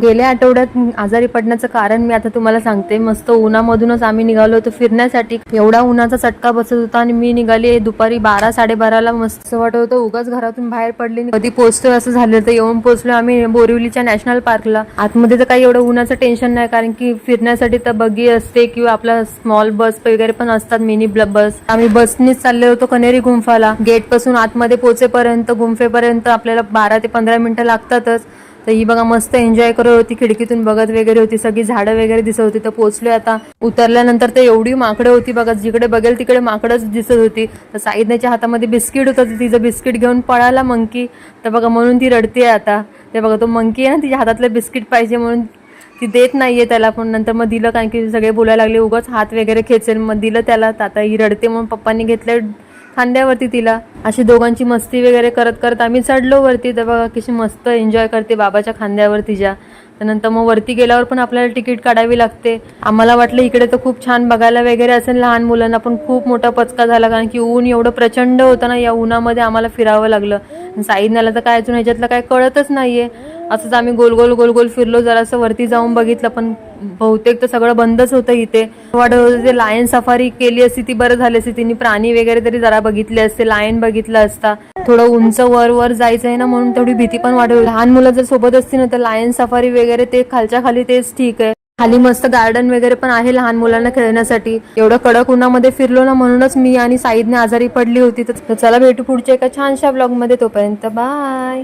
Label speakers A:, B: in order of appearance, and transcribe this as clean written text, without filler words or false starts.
A: गेल्या आठवड्यात आजारी पडण्याचं कारण मी आता तुम्हाला सांगते. मस्त उन्हामधूनच आम्ही निघालो होतो फिरण्यासाठी. एवढा उन्हाचा चटका बसत होता आणि मी निघाली दुपारी 12-12:30ला. मस्त वाटत होतं, उगाच घरातून बाहेर पडली कधी पोहोचतोय असं झालं. तर येऊन पोहोचलो आम्ही बोरिवलीच्या नॅशनल पार्कला. आतमध्ये तर काही एवढं उन्हाचं टेन्शन नाही, कारण की फिरण्यासाठी तर बगी असते किंवा आपला स्मॉल बस वगैरे पण असतात, मिनी बस. आम्ही बसनीच चालले होतो कनेरी गुंफाला. गेट पासून आतमध्ये पोहोचेपर्यंत गुंफेपर्यंत आपल्याला 12 ते 15 मिनिटं लागतातच. तर ही बघा मस्त एन्जॉय करत होती, खिडकीतून बघत वगैरे होती, सगळी झाडं वगैरे दिसत होती. तर पोहोचलोय आता. उतरल्यानंतर तर एवढी माकडं होती बघा, जिकडे बघेल तिकडे माकडच दिसत होती. तर साईदनेच्या हातामध्ये बिस्किट होतं, तिचं बिस्किट घेऊन पळाला मंकी. तर बघा म्हणून ती रडते आता. ते बघा तो मंकी आहे ना, तिच्या हातातलं बिस्किट पाहिजे म्हणून ती देत नाहीये त्याला. पण नंतर मग दिलं, कारण की सगळे बोलायला लागले उगाच हात वगैरे खेचेल. मग दिलं त्याला. आता ही रडते म्हणून पप्पांनी घेतलं खांद्यावरती तिला. अशी दोघांची मस्ती वगैरे करत करत आम्ही चढलो वरती. तर बघा कशी मस्त एन्जॉय करते बाबाच्या खांद्यावर तिच्या. त्यानंतर मग वरती गेल्यावर पण आपल्याला तिकीट काढावी लागते. आम्हाला वाटलं इकडे तर खूप छान बघायला वगैरे असेल लहान मुलांना, पण खूप मोठा पचका झाला, कारण की ऊन एवढं प्रचंड होतं ना. या उन्हामध्ये आम्हाला फिरावं लागलं. साईदनाला तर काय अजून ह्याच्यातलं काय कळतच नाहीये. असंच आम्ही गोल गोल गोल गोल फिरलो. जरासं वरती जाऊन बघितलं, पण बहुतेक तर सगळं बंदच होतं इथे. वाटत होतं ते लायन सफारी केली असती ती बरं झाली असती. तिने प्राणी वगैरे तरी जरा बघितले असते, लायन बघितला असता. थोडं उंच वर वर जायचं आहे ना, म्हणून थोडी भीती पण वाटत. लहान मुलं जर सोबत असतील ना, तर लायन सफारी वगैरे ते खालच्या खाली तेच ठीक आहे. खाली मस्त गार्डन वगैरे पण आहे लहान मुलांना खेळण्यासाठी. एवढं कडक उन्हामध्ये फिरलो ना, म्हणूनच मी आणि साईदने आजारी पडली होती. तर चला भेटू पुढच्या एका छानशा ब्लॉग मध्ये. तोपर्यंत बाय.